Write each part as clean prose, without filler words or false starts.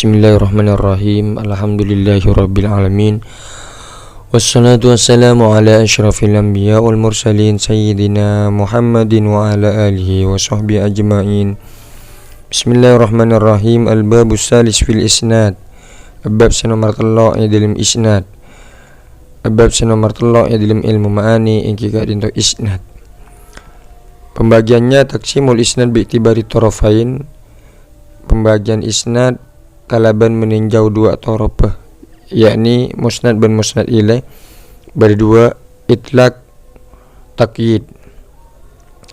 Bismillahirrahmanirrahim. Alhamdulillahirabbil alamin. Wassalatu wassalamu ala asyrafil anbiya wal mursalin sayyidina Muhammadin wa ala alihi wa sahbihi ajma'in. Bismillahirrahmanirrahim. Al-babus salis fil isnad. Bab nomor 3 dalam isnad. Bab nomor 3 dalam ilmu ma'ani ing kika dinto isnad. Pembagiannya taksimul isnad bi'tibari tarafain. Pembagian isnad kalaban meninjau dua torofah, yakni musnad dan musnad ilaih, beri dua itlaq takyid.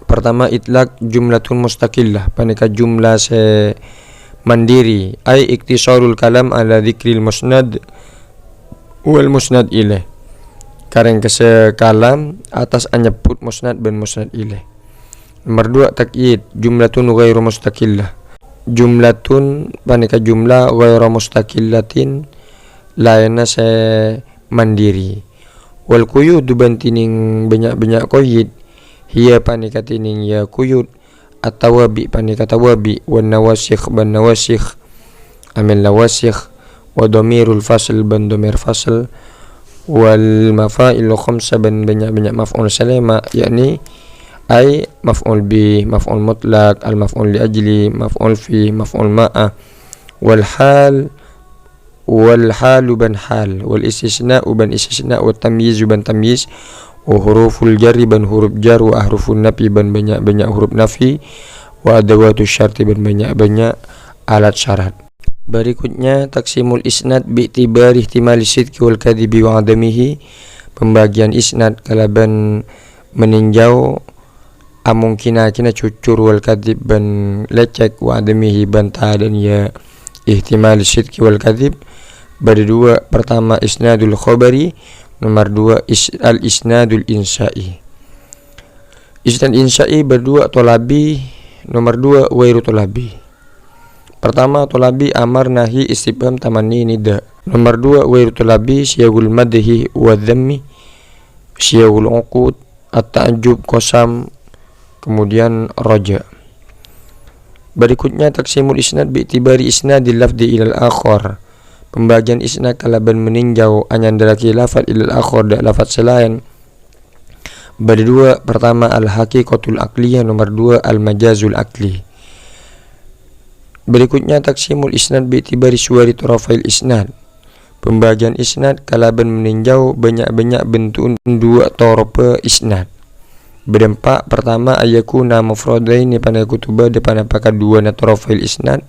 Pertama itlaq jumlatun mustaqillah, paneka jumlah se mandiri, ay iktisarul kalam ala dzikril musnad wal musnad ilaih, kareng kese kalam atas anyebut musnad dan musnad ilaih. Nomor dua takyid jumlatun ghairu mustaqillah, jumlatun paneka jumlah ghairu mustaqillatin lainna se mandiri. Wal quyud bantining banyak-banyak quyud hiya paneka tining ya quyud atawabi paneka tawabi wan nawasikh ban nawasikh amil nawasikh wa dhamirul fasl ban dhamir fasl wal mafa'il khamsa ban banyak-banyak maf'ul salama, yakni ay maf'ul bi, maf'ul mutlaq, al maf'ul li ajli, maf'ul fi, maf'ul ma'a, wal hal ban hal, wal istisna'u ban istisna', wa tamyiz ban tamyiz, wa huruful jarri ban huruf jar, wa ahrufun nafi ban banyak-banyak huruf nafi, wa adawatu syarti ban banyak-banyak alat syarat. Berikutnya taksimul isnad bi'tibari ihtimali sidqi wal kadhibi wa adamihi. Pembagian isnad kalaban meninjau amungkina cucur wal kadhib ban lecek wa adamihi bantah dan ya ihtimal sidqi wal kadhib. Beri dua, pertama isnadul khabari, nomor dua al isnadul insai. Isnad insai berdua tolabi, nomor dua wairu tolabi. Pertama tolabi amar nahi istifham tamanni nida, nomor dua wairu tolabi siyagul madhi wa dhammi, siyagul uqud at-ta'jub qasam, kemudian roja. Berikutnya taksimul isnad bi'tibari isnadil lafdi ilal akhar. Pembagian isnad kalaban meninjau anyandaraki lafad ilal akhar da lafad selain. Beri dua, pertama al haqiqatul aqliyah, nomor dua al majazul aqli. Berikutnya taksimul isnad bi'tibari suwari tarafail isnad. Pembagian isnad kalaban meninjau banyak-banyak bentuk dua tarafa isnad. Berempat, pertama ayakuna mufradaini pada kutuba depan apakah dua na tarafail isnad.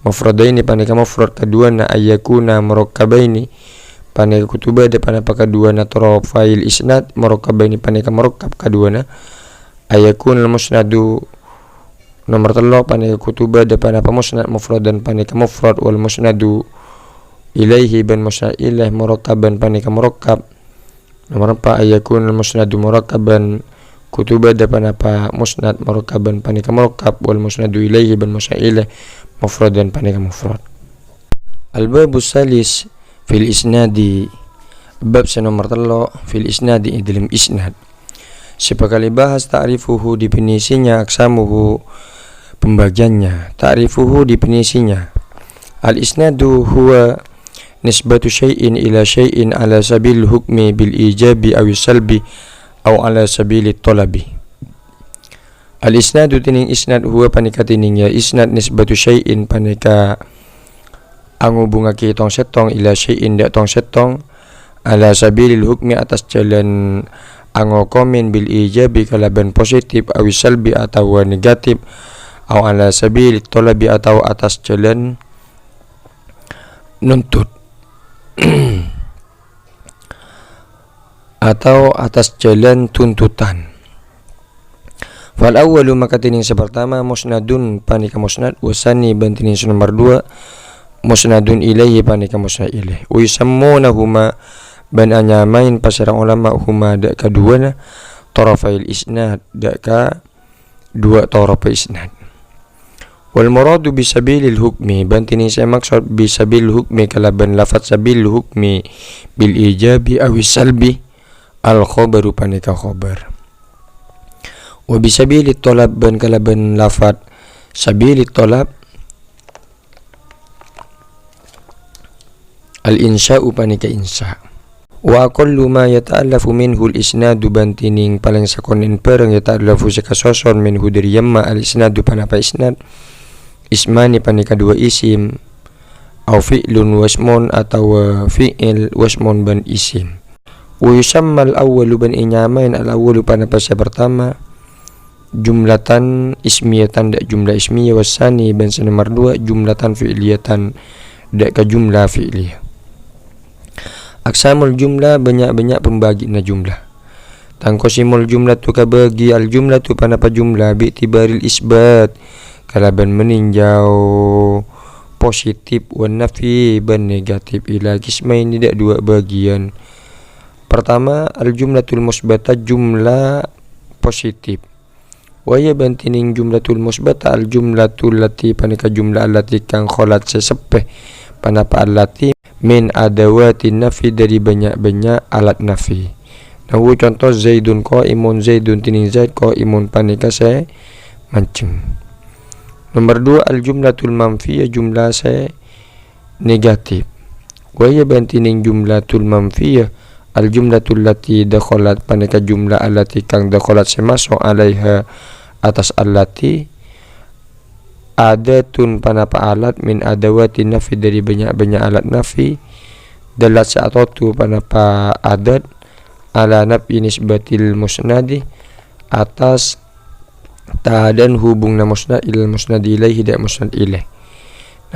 Mufradaini pada mufrad, kedua na ayakuna murakkabaini pada kutuba depan apakah dua na tarafail isnad. Murakkabaini pada murakkab, kedua na ayakuna musnadu, nomor 3 pada kutuba depan apa musnad mufradan pada mufrad wal musnadu ilaihi ban musnad ilaih murakkaban pada murakkab. Nomor 4 ayakuna musnadu murakkaban kutuba depan apa musnad murakkaban panika murakkab wal musnadu ilaihi ban musnad ilaih mufradan panika mufrad. Al-babus salis fil isnadi. Bab nomor 3 fil isnadi dalam isnad. Sepakali bahas ta'rifuhu definisinya, aksamuhu pembagiannya, ta'rifuhu definisinya. Al-isnadu huwa nisbatu syai'in ila syai'in ala sabil hukmi bil ijabi aw salbi aw ala sabili talabi. Al-isnadu tining isnad huwa panika tining ya isnad nisbatu syai'in panika angubungake tong setong ila syai'in da tong setong ala sabilil hukmi atas jalan angokomin bil ijabi kalaban positif aw salbi atau negatif aw ala sabili talabi atau atas jalan nuntut atau atas jalan tuntutan. Fal awwalu maka tining sepertama musnadun panika musnad, wasani bantining nomor 2 musnadun ilaihi panika musnad ilaih. Wa yusammunahuma ban anyamain pasarang ulama huma da kaduana tarafail isnad, da ka dua tarafa isnad. Wal muradu bisabilil hukmi bantining saya maksud bisabil hukmi kalaban lafat sabil hukmi bil ijabi aw salbi al khabaru panika khabar. Wa bisabili tolab ban kalaban lafat sabili tolab Al-insya'u panika insya. Wa aqallu ma yata'allafu minhu al-isnadu bantining paling sakonin pereng yata'allafu sakasoson minhu dari yamma al-isnadu panapa isnad ismani panika dua isim au fi'lun wasmun atau fi'il wasmun ban isim. Wa yusammal awwalu ban inyamain al-awwalu panapa sa pertama jumlatan ismiyatan dak jumlah ismiyah wasani ban sa nomor 2 jumlatan fi'liyatan dak ka jumlah fi'liyah. Aksamul jumlah banyak-banyak pembagian jumlah. Tangkosimul jumlah tu kabagi al jumlah tu panapa jumlah bi'tibaril isbat kalaban meninjau positif wan nafi ban negatif ila kismain tidak dua bagian. Pertama al jumlatul musbata jumlah positif. Waya bantining jumlatul musbata al jumlatul lati panika jumlah allati kang kholat sesepeh panapa allati min adawatin nafi dari banyak-banyak alat nafi. Nahu contoh zaidun qaimun zaidun tining zaid qaimun panika saya mancing. Nomor 2 al jumlatul manfiyah jumlah saya negatif. Waya bantining jumlatul manfiyah al jumlatul lati dakhalat panika jumlah allati kang dakhalat semasuk alaiha atas allati adatun panapa alat min adawati nafi dari banyak-banyak alat nafi dalat sa'atotu panapa adat ala nafi nisbatil musnadi atas ta'adan hubung na musnad ilal musnad ilaihi dak musnad ilaih.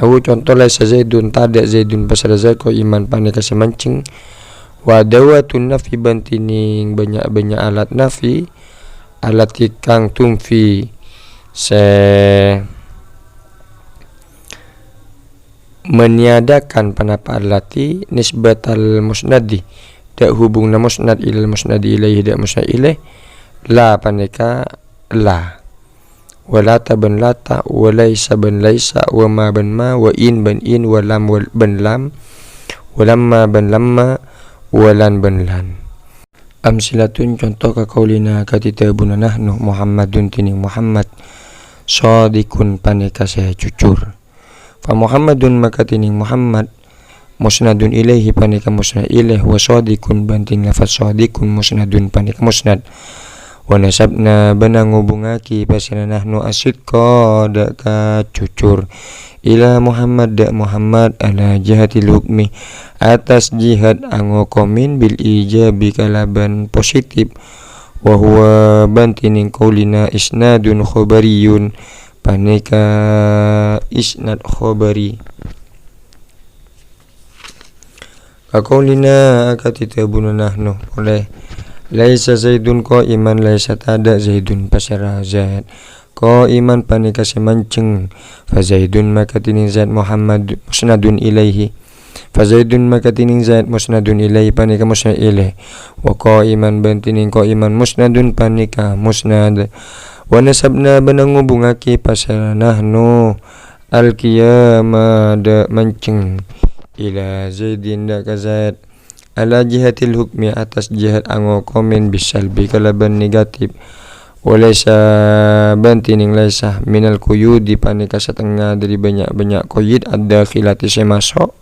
Nahu contoh laisa zaidun tada zaidun pasal zaid ko iman panika semancing wa dawatun nafi bantining banyak-banyak alat nafi alat kang tumfi se meniadakan panapa allati nisbatal musnadi dak hubung na musnad ilal musnadi ilaihi dak musnad ilaih la panika la walata ban lata walaysa ban laysa wa ma ban ma wa in ban in wa lam ban lam wa lamma ban lamma wa lan ban lan. Amsilatun contoh ka qaulina katitabuna nahnu Muhammadun tining Muhammad shadiqun panika saya jujur. Fa Muhammadun maka tining Muhammad musnadun ilaihi panika musnad ilaih wa shadiqun banting lafaz shadiqun musnadun panika musnad wa nasabna benang hubungaki pasina nahnu asidqa dak ka jujur ila Muhammad dak Muhammad ala jihatil hukmi atas jihad angokomin bil ijabi kalaban positif wa huwa bantining qaulina isnadun khabariyun panika isnad khabari. Qaulina akatitabuna nahnu oleh laisa zaidun qaiman laisa tada zaidun pasara zaid qaiman panika semancing fa zaidun maka tining zaid Muhammad musnadun ilaihi fa zaidun maka tining zaid musnadun ilaihi panika musnad ilaih wa qaiman bantining qaiman musnadun panika musnad wa nasabna benang hubungaki pasal nahnu al-qiyama da mancing ila zaidin da ka zaid ala jihatil hukmi atas jihad ango komen bisalbi kalaban negatif walaysa bantining laysa minal quyudi panika setengah dari banyak-banyak quyud ada khilati semasuk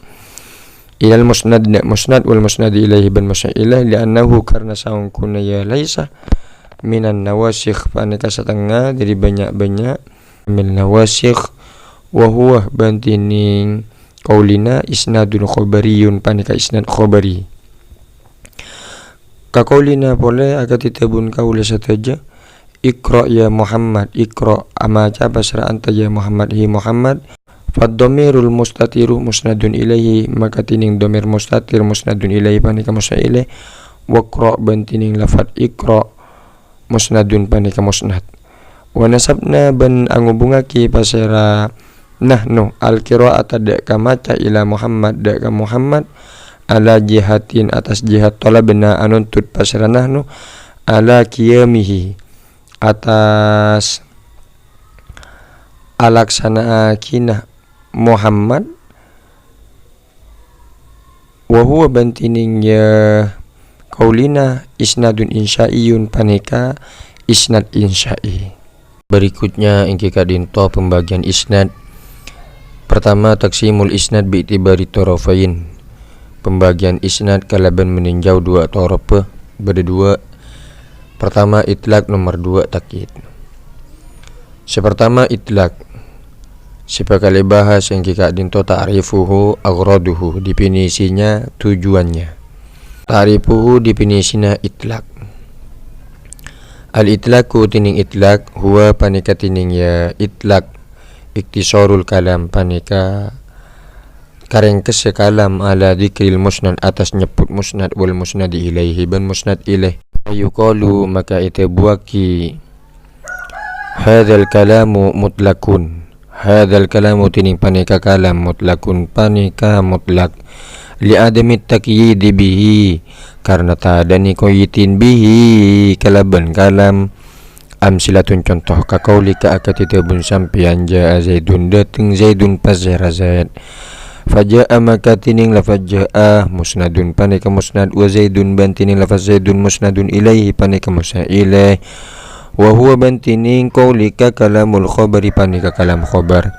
ilal musnad musnad wal musnad ilaihi ban musnad ilaih li'annahu karna saung kuna ya laysa minan nawasikh panika setengah dari banyak-banyak min nawasikh wa huwa bantining qaulina isnadun khabariyun panika isnad khabari. Ka qaulina boleh agar titabun qaula sataja Iqra ya Muhammad Iqra amaja basra anta ya Muhammad hi Muhammad fad-dhamirul mustatiru musnadun ilaihi maka tining dhamir mustatir musnadun ilaihi panika musnad ilaih waqra bantining lafad Iqra musnadun panika musnad wa nasabna ban angubungaki pasara nahnu al-qira'ata dak ka maca ila Muhammad dak ka Muhammad ala jihatin atas jihad talabna anuntut pasara nahnu ala qiyamihi atas alaksana kina Muhammad wa huwa bantining ya qaulina isnadun insya'iyun panika isnad insya'i. Berikutnya ingki kadinto pembagian isnad. Pertama taksimul isnad bi'tibari tarafain pembagian isnad kalaban meninjau dua torope berdua. Pertama itlak, nomor dua takyid. Sepertama itlak, sepakali bahas yang kika dinto ta'rifuhu aghraduhu, definisinya tujuannya. Ta'rifuhu definisinya itlak. Al itlaku tining itlak huwa panika tining ya itlak iktisarul kalam panika karengkes kalam ala dzikril musnad atas nyebut musnad wal musnad ilaihi ban musnad ilaih. Yuqalu maka itu buaki hadzal kalamu mutlakun, hadzal kalamu tining panika kalam mutlakun panika mutlak li adami takyid bihi karena tadani koyitin bihi kalaban kalam. Amsilatun contoh kakaulika akatitubun sampian jaa zaidun dateng zaidun pas zaid faja'a maka tining lafaz ja'a musnadun panika musnad wa zaidun bantining lafaz zaidun musnadun ilaihi panika musnad ilaih wa huwa bantining qaulika kalamul khabari panika kalam khabar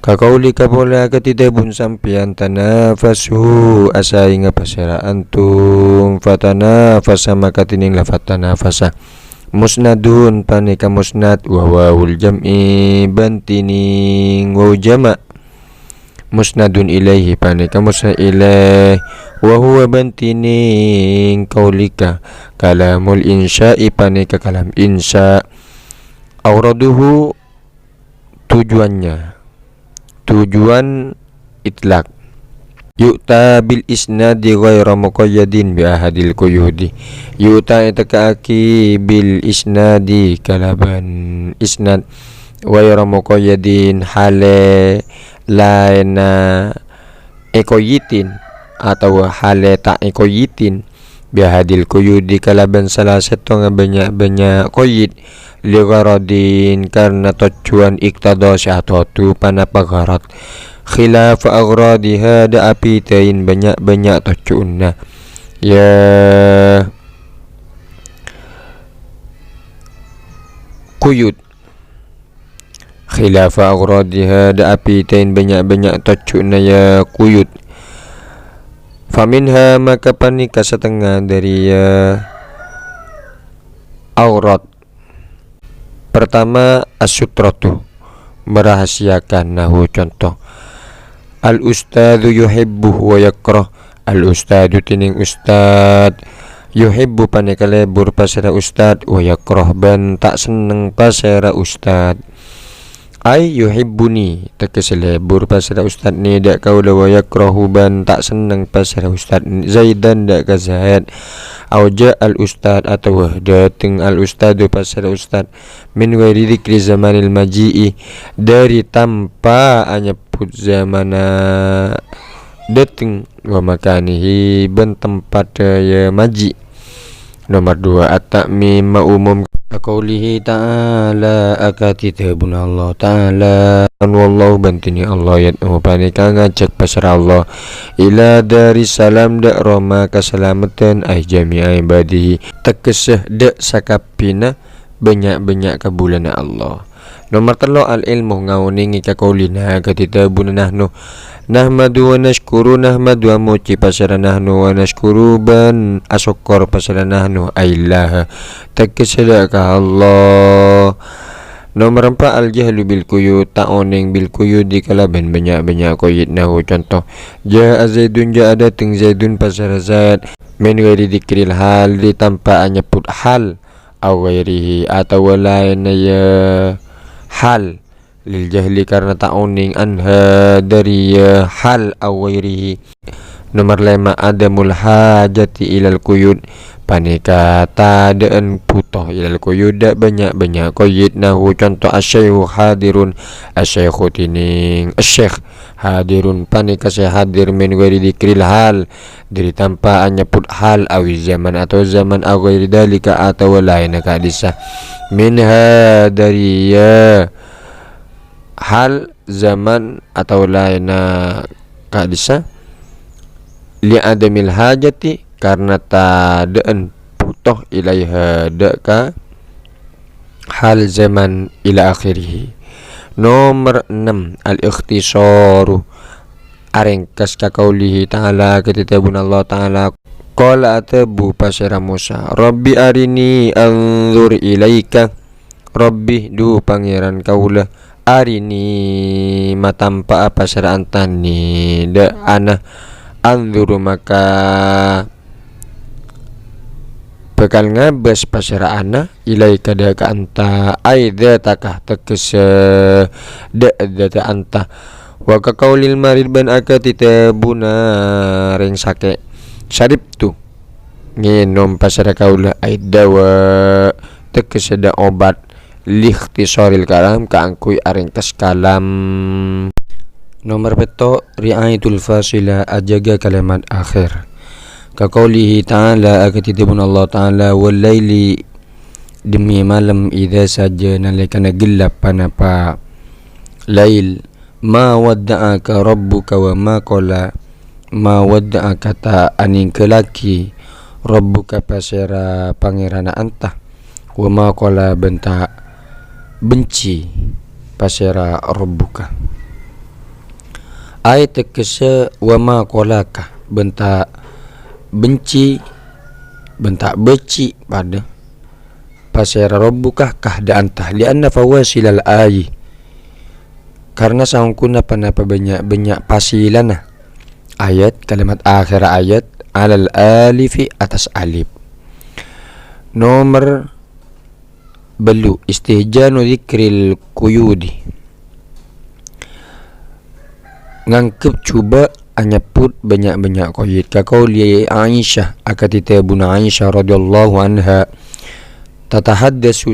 kakaulika pola katitebun sampian tanafasu asai ngapasara antum fatanafasa maka tining lafaz tanafasa musnadun panika musnad wa wawul jam'i bantining waw jama' musnadun ilaihi panika musnad ilaih wa huwa bantining qaulika kalamul insya'i panika kalam insya' auraduhu tujuannya tujuan itlak yu'ta bil isnadi ghairu muqayyadin bi ahadil quyudi yu'ta itakaaki bil isnadi kalaban isnad ghairu muqayyadin hale laina ekoyitin atau hale tak ekoyitin bihadil quyudi kalaban salah satu banyak koyit li gharadin karena tujuan iktada syahatu panapa gharad khilaf aghradiha da apitain banyak tujuanna ya quyud khilafa aghradiha da apitain banyak tujuanna ya quyud. Faminha maka panika setengah dari ya aurat. Pertama as-sutratu merahasiakan, nahu contoh al ustadu yuhibbu wa yakrah. Al ustadu tining ustad yuhibbu panika lebur pasara ustad wa yakrah ban tak seneng pasara ustad. Ai yuhibbuni tekes lebur pasara ustad ni dak kaula wa yakrahu ban tak seneng pasara ustad Zaidan dak ka Zaid. Auja al ustad atau dateng al ustadu pasara ustad min ghairi dzikri zamanil maji'i dari tanpa anyebut zamana dateng wa makanihi ban tempat ya maji. Nomor 2 at-ta'mim umum qaulihi ta'ala akakitabun Allah ta'ala wallahu bantini Allah yad'u panika ngajak pasar Allah ila dari salam dak roma keselamatan ay jami'a ibadihi tekeseh dak sakapina banyak kabulana Allah. Nomor 3 al ilmu ngauningi ka qaulina kakitabun nahnu nahmadu wa nashkuru nahmadu wa muci pasara nahnu wa nashkuru ban asokor pasara nahnu ailah tekeseda ka Allah. Nomor 4 al jahlu bil quyud ta'oning bil quyud di kalaban banyak quyud nahu contoh ja'a zaidun ja'a dateng zaidun pasara zaid min ghairi dikril hal di tanpa nyebut hal aw ghairihi atau lain ya hal lil jahli karena ta'uning anha dari hal aw ghairihi. Nomor 5 adamul hajati ilal quyud panika tadaan putoh ilal quyud banyak quyud nahu contoh asyaihu hadirun asyaihu tining asyikh hadirun panika saya hadir min ghairi dikril hal dari tanpa nyebut hal awi zaman atau zaman aw ghairi dalika atau lain ka disah minha dari ya hal zaman atau lain ka disah li adamil hajati karena tadaan putoh ilaiha daka hal zaman ila akhirih. Nomor 6 al ikhtisaru arengkas ka kaulihi ta'ala ketitebun Allah ta'ala qala atabu pasera Musa Rabbi arini anzur ilaika Rabbi du pangeran kaula arini matampa pasera antani da ana anzuru maka bakal ngabas pasera ana ilaika da ka anta aidha takah tekes da anta wa ka qaulil marid ban akatita buna ring sake sarip tu ngenom pasara kaula aidawa tekeseda obat likhtisoril kalam kaangkuy arengkas kalam. Nomor beto ri'aitul fasila ajaga kalimat akhir ka qaulihi ta'ala akatitibun Allah ta'ala wal laili demi malam idza saja nalikana gelap panapa lail ma wadda'aka rabbuka wa ma qala ma wadda'aka ta aning kelaki rabbuka pasera pangerana anta wa ma qala benta benci pasera rabbuka ayat kese wa ma qalaka benta benci benta beci pada pasera rabbuka kahda anta li anna fawasilal ayi karena sangkuna panapa banyak pasilana ayat kalimat akhir ayat alal alifi atas alif. Nomor belu istihjanu dzikril quyudi ngangkep coba anyaput banyak-banyak qaid ka qauli Aisyah akatita buna Aisyah radhiyallahu anha tatahaddatsu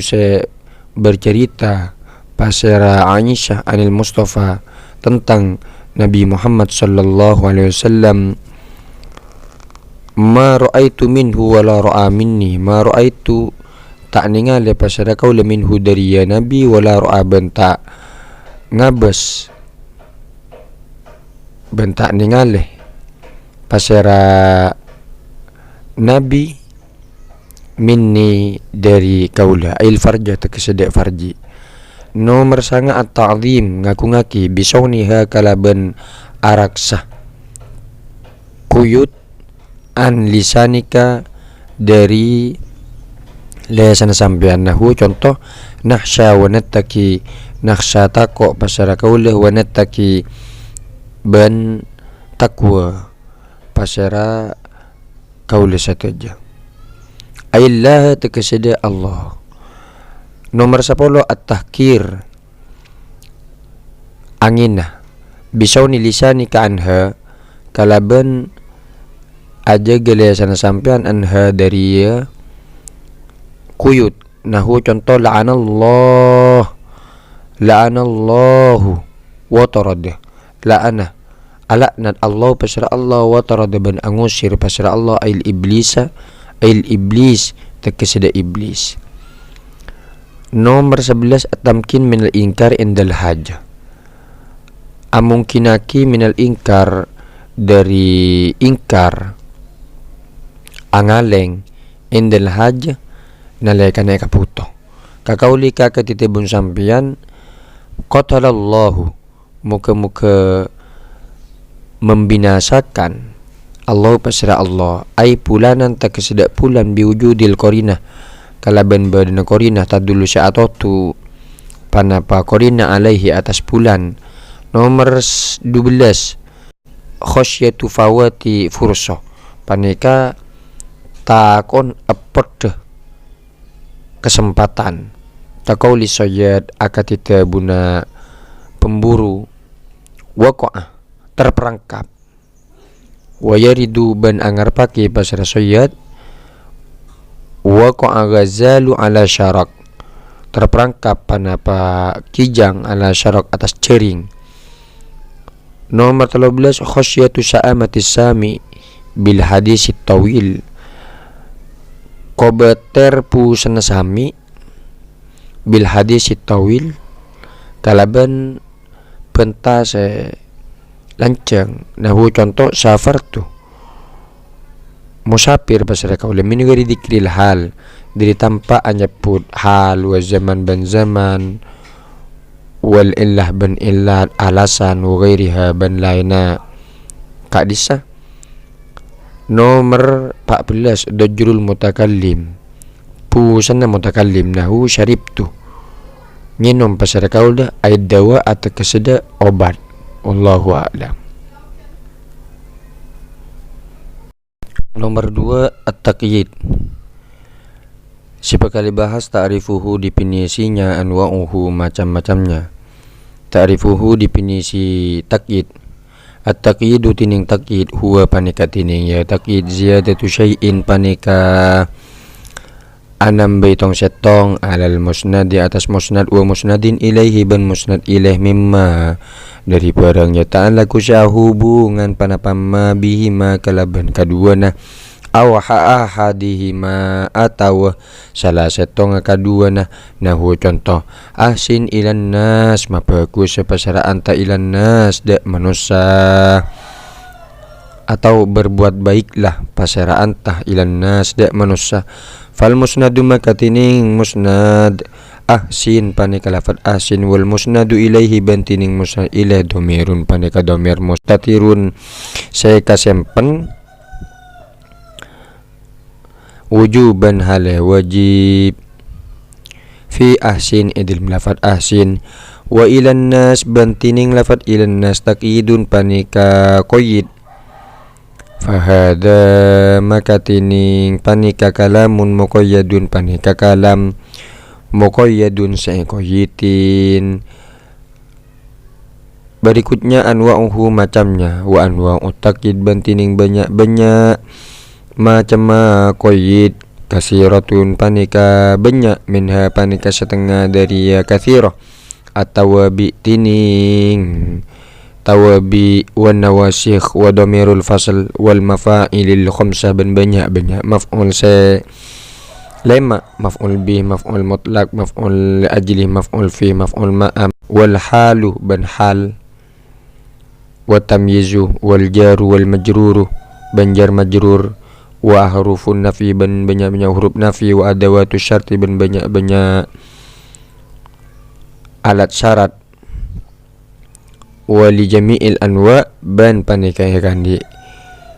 bercerita pasera Aisyah anil Mustafa tentang Nabi Muhammad sallallahu alaihi wasallam ma ra'aitu minhu wala ra'a minni ma ra'aitu tak ningali pasera kaula minhu dari ya Nabi wala ra'a benta ngabes benta ningali pasera Nabi minni dari kaula il farja tekeseda farji. Nomor sanga at-ta'zim ngaku-ngaki bisawniha kalaban araksa kuyut an lisanika dari lesan sampean nahu contoh nahsya wa nattaki nahsya tako pasara kaula wa nattaki ban takwa pasara kaula sataja ayillah tekeseda Allah. Nomor 10 at-tahkir angina bisawni lisanika anha kalaban aja gelesan sampean anha dari ya kuyut nahu contoh la'anallahu wa tarada la'ana alaknat Allah pasra Allah wa tarada ban angusir pasra Allah ail iblis tekeseda iblis. Nomor 11 at-tamkin minal inkar indal haja amungkinaki minal inkar dari ingkar angaleng indal haja nalekana kaputo kakaulika ketitibun sampian qatalallahu muka-muka membinasakan Allah pasra Allah ay pulanan takeseda pulan biwujudil qarinah kalaban badana korina tadulu sya'atotu panapa korina alaihi atas bulan. Nomor 12 khosyatu fawati furso paneka takon epet kesempatan takauli sayyid akatita buna pemburu waqa'ah terperangkap wayaridu ban angar pake pasara sayyid waqa'a ghazalu ala syarak terperangkap panapa kijang ala syarak atas cering. Nomor 13 khosyatu sa'amatis sami bil hadis tawil kobeter pu senasami bil hadis tawil kalaban pentase lancang nahu contoh safar tu musafir pasara kaula min gari dikril hal dari tanpa anyaput hal wa zaman ban zaman wal illah ban illat alasan wa ghairiha ban laina Kak Disa. Nomor 14 dajrul mutakallim. Pusana mutakallim nahu syaribtu. Minum pasara kaul dah aid dawa atau keseda obat. Wallahu a'lam. Nomor 2 at-taqyid. Sepakali bahas ta'rifuhu definisinya, anwa'uhu macam-macamnya. Ta'rifuhu definisi taqyid. At-taqyidu tining taqyid huwa panika tining ya taqyid ziyadatu syai'in panika anam baitong setong alal musnad di atas musnad wa musnadin ilaihi ban musnad ilaih mimma dari barangnya ta'ala kusya hubungan panapama bihima kalaban kaduana aw ahadihima atau salah setong kaduana nahu contoh ahsin ilan nas mabagus sepasaraan ta ilan nas dak manusia atau berbuat baiklah pasaraan tah ilan nas dak manusia fal musnadu maka tining musnad ahsin panika lafad ahsin wal musnadu ilaihi bantining musnad ilaih domirun panika domir mustatirun saya kasempen wujuban hale wajib fi ahsin idil lafad ahsin wa ilan nas bantining lafad ilan nas taqyidun panika qayyid fahada maka tining panika kalamun muqayyadun panika kalam muqayyadun sa'qayyitin. Berikutnya anwa'uhu macamnya wa anwa'ut taqyid bantining banyak-banyak macam qayyid kasiratun panika banyak minha panika setengah dari kathirah at-tawabi tining tawabi wan nawasikh wa dhamirul fasl wal mafa'ilil khamsah ban banyak maf'ul sa lema maf'ul bih maf'ul mutlaq maf'ul ajli maf'ul fi maf'ul ma'am wal halu ban hal wa tamyizu wal jaru wal majruru ban jar majrur wa hurufun nafi ban banyak huruf nafi wa adawatu syarti ban banyak alat syarat wa li jami'il anwa ban panika kandi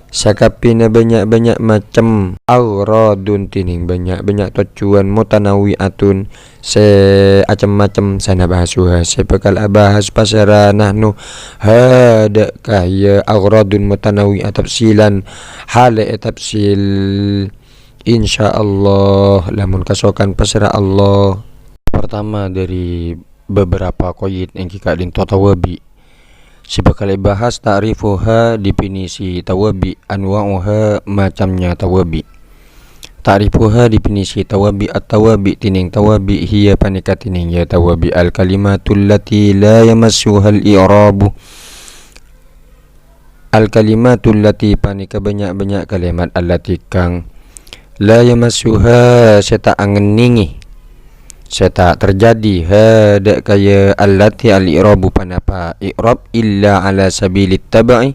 sakapina banyak macam auradun tining banyak tujuan mutanawiatun se macam sana bahasuha sepekal abahas pasara nahnu hada kaya auradun mutanawiat tafsilan hale tafsil insyaallah lamun kasokan pasara Allah. Pertama dari beberapa qayyid yang kita din tawabi sebekali bahas ta'rifuha definisi tawabi anwa'uha macamnya tawabi. Ta'rifuha definisi tawabi at-tawabi tining tawabi hiya panika tining ya tawabi al kalimatul lati la yamassuha al-i'rabu al kalimatul lati panika banyak kalimat allati kang la yamassuha seta angeningi seta terjadi hada kaya allati al-i'rabu panapa i'rab illa ala sabilit tabai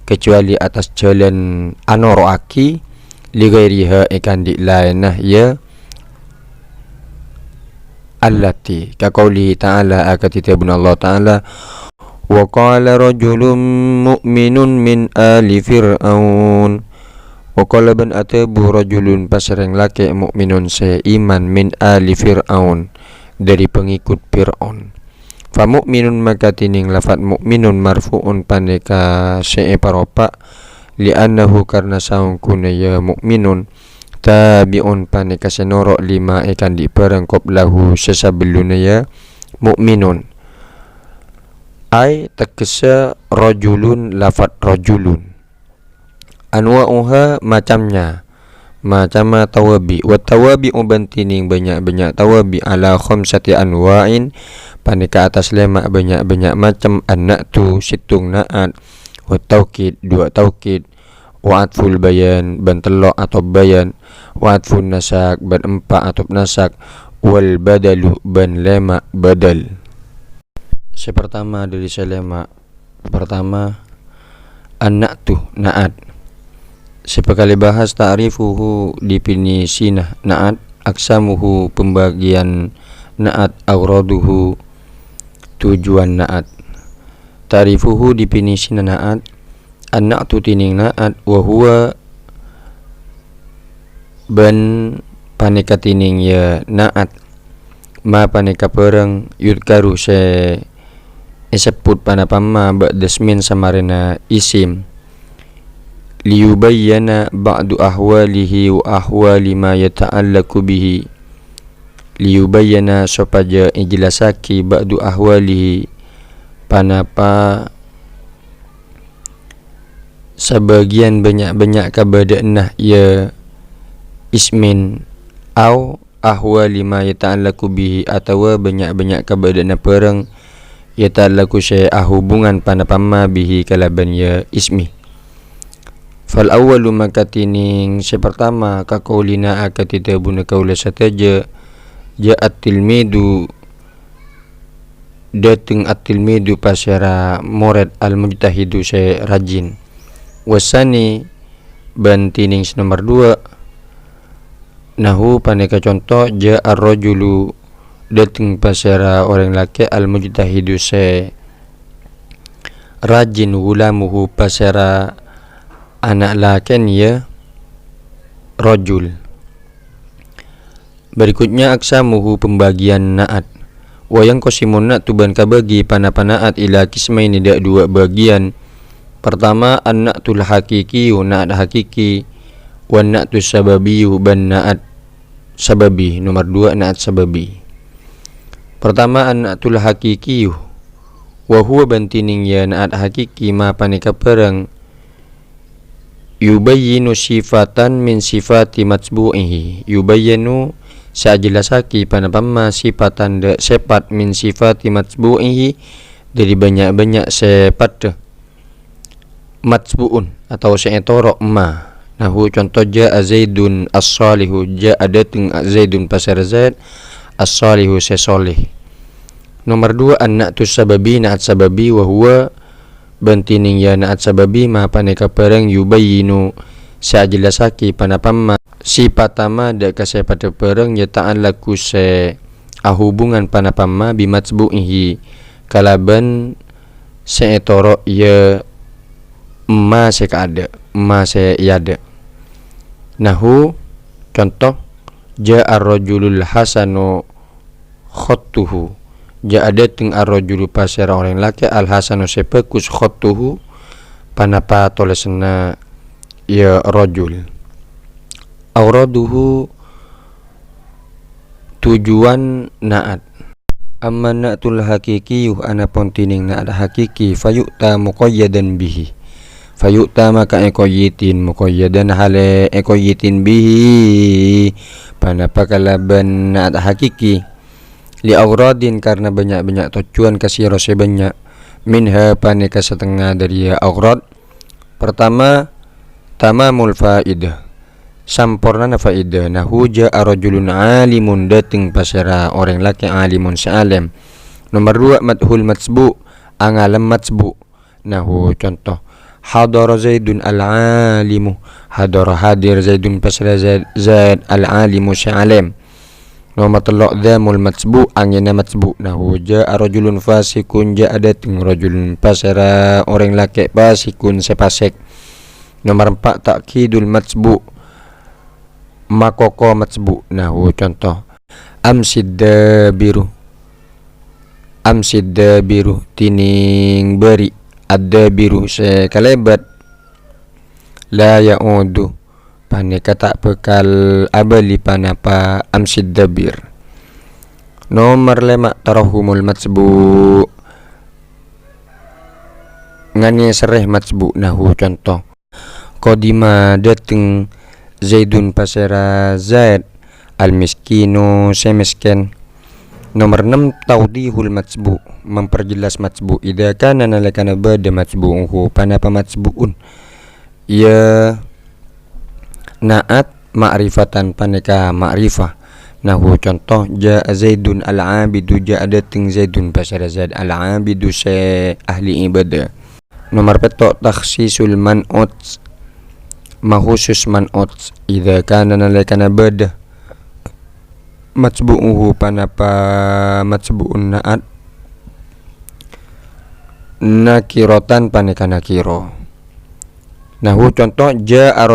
kecuali atas jalan anoroaki li ghairiha ikan di lainah ya allati ka qauli ta'ala akatabun Allah ta'ala wa qala rajulun mu'minun min ali fir'aun wa qala ban atabu rajulun pasareng laki mukminun se iman min ali fir'aun dari pengikut Fir'aun. Fa mukminun maka tining lafat mukminun marfu'un paneka se paropa li'annahu karna saungkuna ya mukminun tabi'un paneka senoro lima ikan di perengkop lahu sesabeluna ya mukminun ai tekesa rajulun lafat rajulun anwa'uha macamnya macam tawabi wa tawabi ubantining banyak tawabi ala khamsati anwa'in paneka atas lema banyak macam annatu situng naat wa taukid dua taukid wa atful bayan ban telok atau bayan wa atfun nasak ban empat atau nasak wal badalu ban lema badal. Sepertama dari selema pertama annatu naat sepekali bahas ta'rifuhu definisi naat aksamuhu pembagian naat aghraduhu tujuan naat ta'rifuhu definisi naat an-na'tu tining na'at wa huwa ban paneka tining ya na'at ma paneka perang yudkaru se isebut panapama ba'dasmin samarina isim liyubayyana ba'du ahwalihi wa ahwali ma yata'allaku bihi, liyubayyana supaya ijelasaki ba'du ahwalihi panapa sebagian banyak-banyak kabada'nah ya ismin au ahwali ma yata'allaku bihi atau banyak-banyak kabada'nah perang yata'allaku syai'a hubungan panapama bihi kalaban ya ismi. Fal awwalu maka tining sepertama ka qaulina akatita buna kaula sataja ja'at tilmidu dateng at-tilmidu pasara murid al-mujtahidu sy rajin. Wasani ban tining nomor 2 nahu paneka contoh ja'a ar-rajulu dateng pasara orang laki al-mujtahidu sy rajin gulamuhu pasara anak laken ya rajul. Berikutnya aksamuhu pembagian na'at wa yang qasimun na'tu ban kabagi panapanaat ila kismaini dak dua bagian. Pertama an-na'tul hakiki na'at hakiki wa na'tus sababi ban na'at sababi. Nomor 2 na'at sababi. Pertama an-na'tul hakiki wa huwa bantining ya na'at hakiki ma paneka perang yubayyinu sifatan min sifati matbu'ihi, yubayyinu sajelasaki panapama sifatan de sifat min sifati matbu'ihi dari banyak-banyak sifat matbu'un atau se'etoro ma. Nahu contoh ja'a zaidun as-salihu, ja'a dateng zaidun pasar zaid as-salihu sesolih. Nomor 2 an-na'tus sababi na'at sababi wa huwa bantining ya na'at sababi ma paneka perang yubayyinu sajelasaki panapama sipatama da kasepata perang ya ta'allaku se ahubungan panapama bimatsbu'ihi kalaban se'etoro ya ma sekada ma se yada. Nahu contoh ja'a ar-rajulul hasanu khattuhu, ja'a dateng ar-rajulu pasara orang laki al-hasanu sepekus khattuhu panapa tolesna ya rajul. Auraduhu tujuan na'at. Amma na'tul hakiki anapun tining na'at hakiki fayu'ta muqayyadan bihi, fayu'ta maka ekoyitin muqayyadan hale ekoyitin bihi panapa kalaban na'at hakiki li auradin karena banyak-banyak tujuan kasiro sebanyak minha paneka setengah dari aurad. Pertama tamamul faidah sampurna faidah. Nahu ja'a rajulun alimun dateng pasara orang laki alimun sa'alim. Nomor 2 madhul matsbu angalam matsbu. Nahu contoh hadara zaidun al-alimu, hadara hadir zaidun pasara zaid al-alimu sa'alim. Nomor 3 dzamul matsbu angina matsbu. Nahu ja'a rajulun fasikun, ja'a dateng rajulun pasara orang laki fasikun sepasek. Nomor 4 takkidul matsbu makoko matsbu. Nahu contoh amsid dabiru tining beri ad-dabiru sekalebat la ya'udu paneka tak bekal abali panapa amsid dabir. Nomor 5 tarahumul matsbu ngani sereh matsbu. Nahu contoh qadima dateng zaidun pasara zaid al-miskinu semiskin. Nomor 6 tawdihul matsbu memperjelas matsbu idza kana nalakana bada matsbu'uhu panapa matsbu'un ya na'at ma'rifatan paneka ma'rifah. Nahu contoh ja'a zaidun al-abidu, ja'a dateng zaidun pasara zaid al-abidu se ahli ibadah. Nomor 7 takhsisul man'ut mahusus man'ut idza kana nalakana bada matsbu'uhu panapa matsbu'un na'at nakirotan paneka nakiro. Nahu contoh ja'a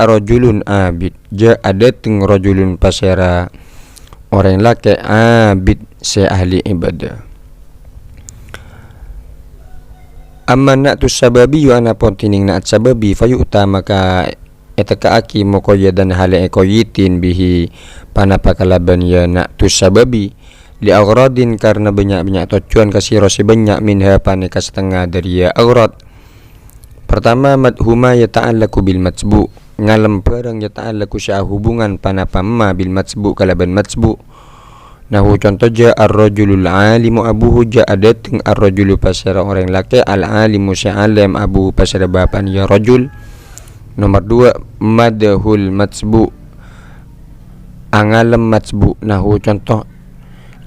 rajulun abid. Ja'a dateng rajulun pasera orang laki abid se ahli ibadah. Amma na'tu sababi wa ana pontining na'at sababi fayu utamaka etaka aki muqayyadan hale ekoyitin bihi panapakalaban ya na'tu sababi li aghradin karena banyak-banyak tujuan kasiro si banyak minha paneka setengah dari ya aghrad. Pertama madhuma yata'allaku bil matsbu, ngalem perang yata'allaku sya hubungan panapamma bil matsbu kalaban matsbu. Nahu contoh ar-rajulul alimu abuhu dateng ar-rajulu pasara orang laki al-alimu sya'alam abuhu pasara bapan ya rajul. Nomor 2 madhul matsbu, angalem matsbu. Nahu contoh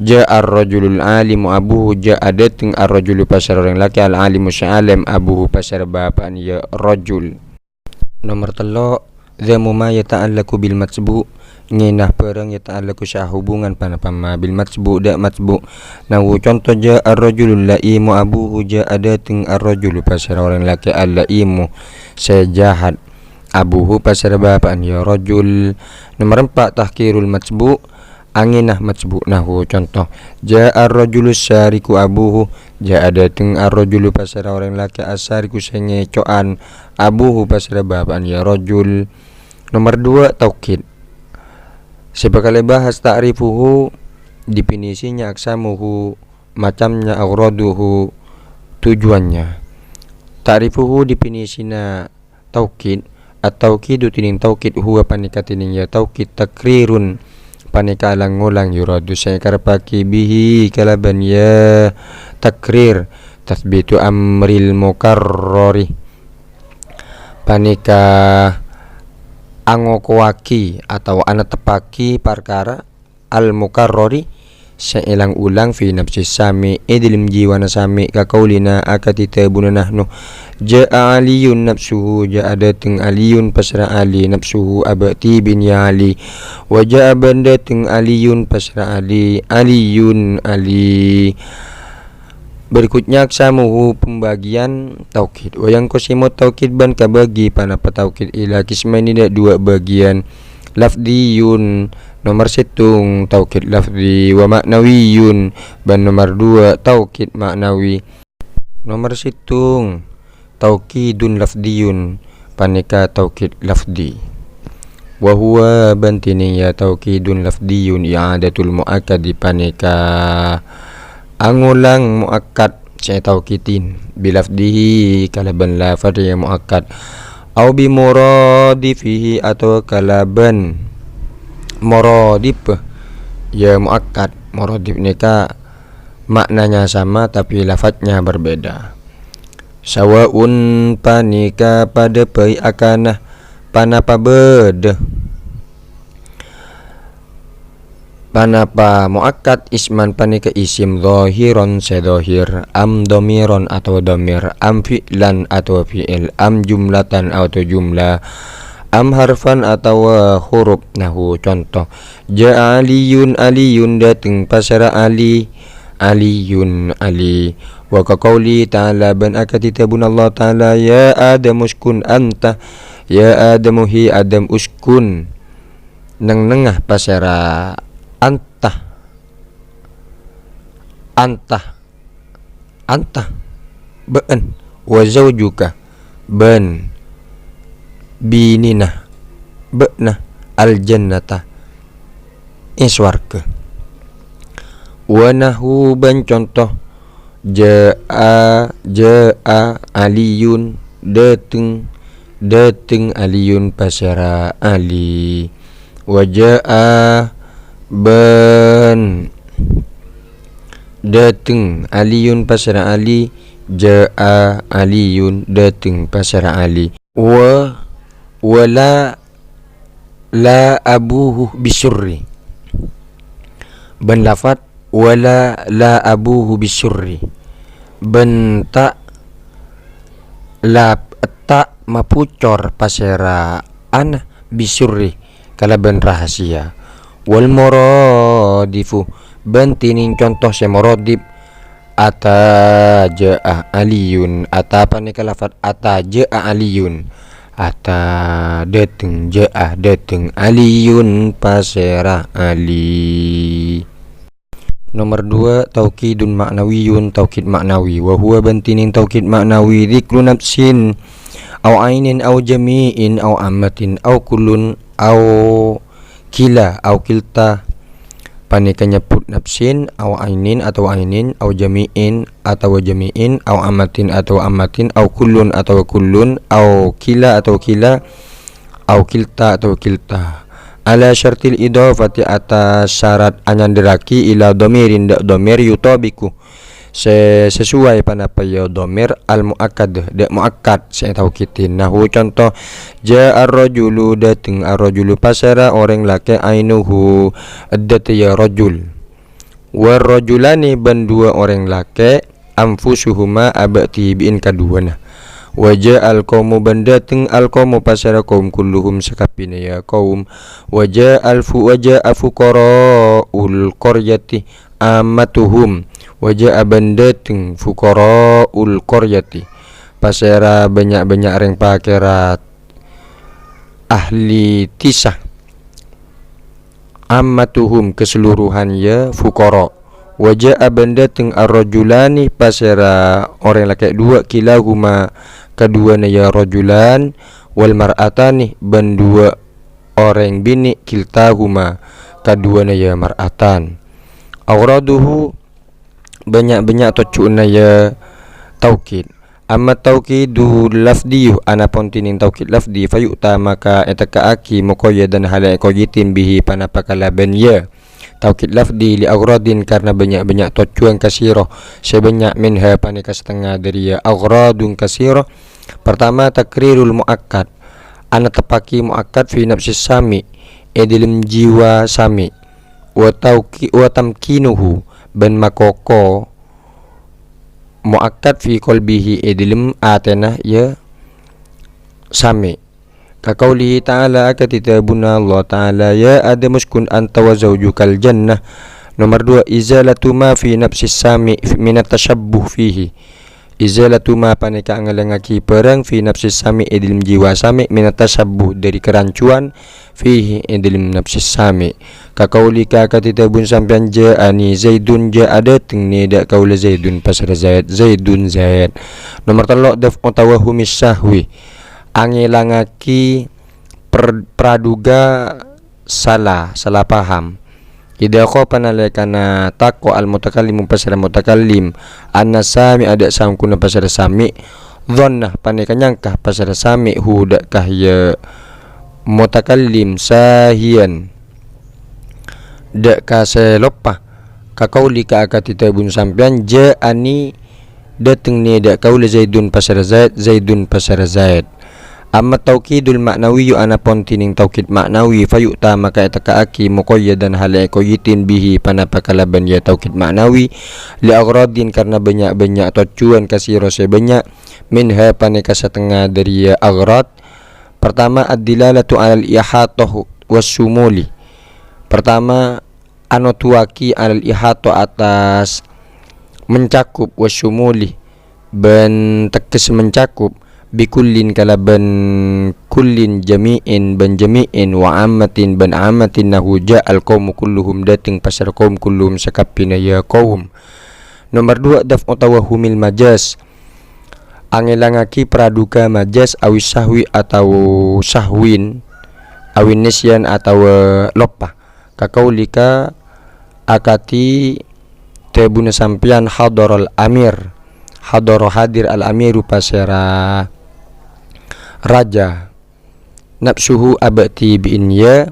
ar-rajulul alimu abuhu dateng ar-rajulu pasara orang laki al-alimu sya'alam abuhu pasara bapan ya rajul. Nomor 3 zamu ma yata'allaku bil matsbu, nginah perang yata'allaku sya hubungan panapama bil matsbu da matsbu. Nahu contoh ar-rajulul laimu abuhu dateng ar-rajulu pasara orang laki al-laimu sejahat abuhu pasara bapan ya rajul. Nomor 4 tahkirul matsbu, anginah matsbu. Nahu contoh ar-rajulus syariku abuhu dateng ar-rajulu pasara orang laki as-syariku sengecoan abuhu pasara bapan ya rajul. Nomor 2 taukid, sebakale bahas ta'rifuhu definisinya, aksamuhu macamnya, aghraduhu tujuannya. Ta'rifuhu definisina taukid, at-taukidu tining taukid huwa panika tining ya taukid takrirun panika alang-ulang yuradu saya karpaki bihi kalaban ya takrir tathbitu amril mukarrari panika angokoaki atau anatepaki perkara al mukarrari seilang ulang fi nafsi sami dalam jiwa sami ka kaulina akatita bunanahnu ja'a aliyun nafsuhu dateng aliyun pasra ali nafsuhu abati bin ya ali wa ja'a dateng aliyun pasra ali aliyun ali. Berikutnya aksamuhu pembagian taukid. Wayang kosimu taukid ban kabagi panapa taukid ila kismaini da dua bagian. Lafdiyun nomor 1 taukid lafdi wa maknawiyun ban nomor 2 taukid maknawi. Nomor 1 taukidun lafdiyun panika taukid lafdi. Wa huwa bantini ya taukidun lafdiyun i'adatul muakkad panika angulang muakkad saya taukitin bilafdihi kalaban lafad yang muakkad au bi muradifihi atau kalaban muradif ya muakkad. Muradif nika maknanya sama tapi lafadznya berbeda. Sawaun panika pada pai akana panapa beda panapa muakkad isman panika isim zahiron sedohir am domiron atau domir am fi'lan atau fi'il am jumlatan atau jumlah am harfan atau huruf. Nahu contoh ja'a aliyun aliyun dateng pasara ali aliyun ali wa kaqauli ta'ala ban akatita bunallah ta'ala ya adam uskun anta ya adamu hi adam uskun neng nengah pasara anta ben wa zawjuka ben binina bena al jannata iswarga. Wa nahu ban contoh ja'a aliyun dateng aliyun pasara ali wa ja'a ban dateng aliyun pasara ali ja'a aliyun dateng pasara ali. Wa wala la abuhu bisyurri ban lafat wala la abuhu bisyurri bentak la tak mapucor pasera an bisyurri kalaban rahasia. Wal muradifu bentinin contoh se muradib ataja'a aliyun ata panika lafat ataja'a aliyun ata dateng ja'ah dateng aliyun pasera Ali. Nomor 2 taukidun maknawiyun taukid maknawi wa huwa bantinin taukid maknawi dzikru nafsin au ainin au jami'in au ammatin au kullun au kila au kilta. Panika nyebut nafsin au ainin atau ainin au jami'in atau jami'in au amatin atau amatin au kullun atau kullun au kila atau kila au kilta atau kilta. Ala syartil idhofati atas syarat anyanderaki ila domirin dak domir yutabiku sesuai panapa ya domir al muakkad dak muakkad saya tahu kitin. Nahu contoh ja ar-rajulu dateng ar-rajulu pasara orang laki ainuhu adat ya rajul war rajulani ban dua orang laki anfusuhuma abati biin kaduana waja al qaumu ban dateng al qaumu pasara kaum kulluhum sakapina ya kaum waja fuqara ul qaryati amatuhum wajah aban dateng fuqaraul qaryati pasera banyak-banyak reng pakerat ahli tisah ammatuhum keseluruhan ya fuqara wajah aban dateng ar-rajulani pasera orang laki dua kilahuma keduanya ya rajulan wal mar'atani ban dua orang bini kiltahuma keduanya ya mar'atan. Auraduhu banyak-banyak tujuannya ya taukid. Amma taukidu lafdiyu ana pontinin taukid lafdi fayu'ta maka etakaaki muqayyadan halai qayitin bihi panapakalaban ya taukid lafdi li aghradin karena banyak-banyak tujuan kasiro sebanyak minha panika setengah dari ya aghradun kasiro. Pertama takrirul muakkad ana tepaki muakkad fi nafsis sami dalam jiwa sami wa tamkinuhu ban makoko muakkad fi qalbihi dalam atena ya sami ka qaulihi ta'ala akatabuna Allah ta'ala ya adamuskun anta wa zawjukal jannah. Nomor 2 izalatu ma fi nafsis sami min at-tashabbuh fihi izalatu ma panika ngalangaki perang fi nafsis sami dalam jiwa sami min at-tashabbuh dari kerancuan fihi dalam nafsis sami ka qaulika katitabun sampean ja'ani zaidun ja'a dateng ni dak qaula zaidun pasar zaid zaidun zaid. Nomor 3 daf utawahumis sahwi angilangaki praduga salah paham idza khafana lakana taqwa al mutakallim pasar mutakallim annasami ada sangkuna pasar sami dhanna panika nyangkah pasar sami hudak kah ya mutakallim sahian dak kase lopa ka qaulika akatitabun sampean ja'ani dateng ni dak qaula zaidun pasar zaid zaidun pasar zaid. Amma taukidul maknawi ana pontining taukid maknawi fayu'ta maka etakaaki muqayyadan halai qayitin bihi panapakalaban ya taukid maknawi li aghradin karena banyak-banyak tujuan kasiro sebanyak minha panika setengah dari ya aghrad. Pertama ad-dilalatu 'alal ihatah was-sumuli. Pertama anotuaki 'alal ihatah atas mencakup was-sumuli ben tekes mencakup bikullin kalaban kullin jami'in ban jami'in wa ammatin ban ammatin nahu ja'al qaumu kulluhum dateng pasar kaum kulluhum sakapina ya kaum. Nomor 2 daf utawahumil majas angilangaki praduga majas awis sahwi atau sahwin awin nisyan atau lopa ka qaulika akati tebuna sampian hadarul amir hadaro hadir al amiru pasera raja nafsuhu abati bi'in ya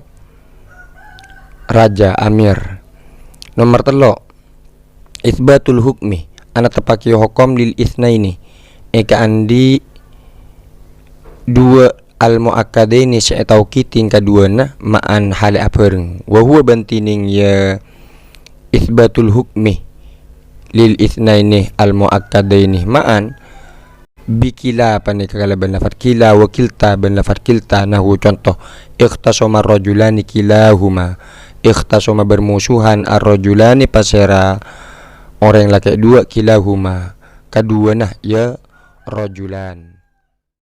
raja amir. Nomor 3 itsbatul hukmi ana tepaki hukum lil itsnaini eka andi dua al muakkadaini saya taukitin kaduana ma'an hal apeureng wa huwa bantining ya itsbatul hukmi lil itsnaini al muakkadaini ma'an bikila panika kalaban lafat kila wa kilta ban lafat kilta. Nahu contoh ikhtasama rajulani kilahuma ikhtasama bermusuhan ar-rajulani pasera orang laki dua kilahuma kedua nah ya rajulan.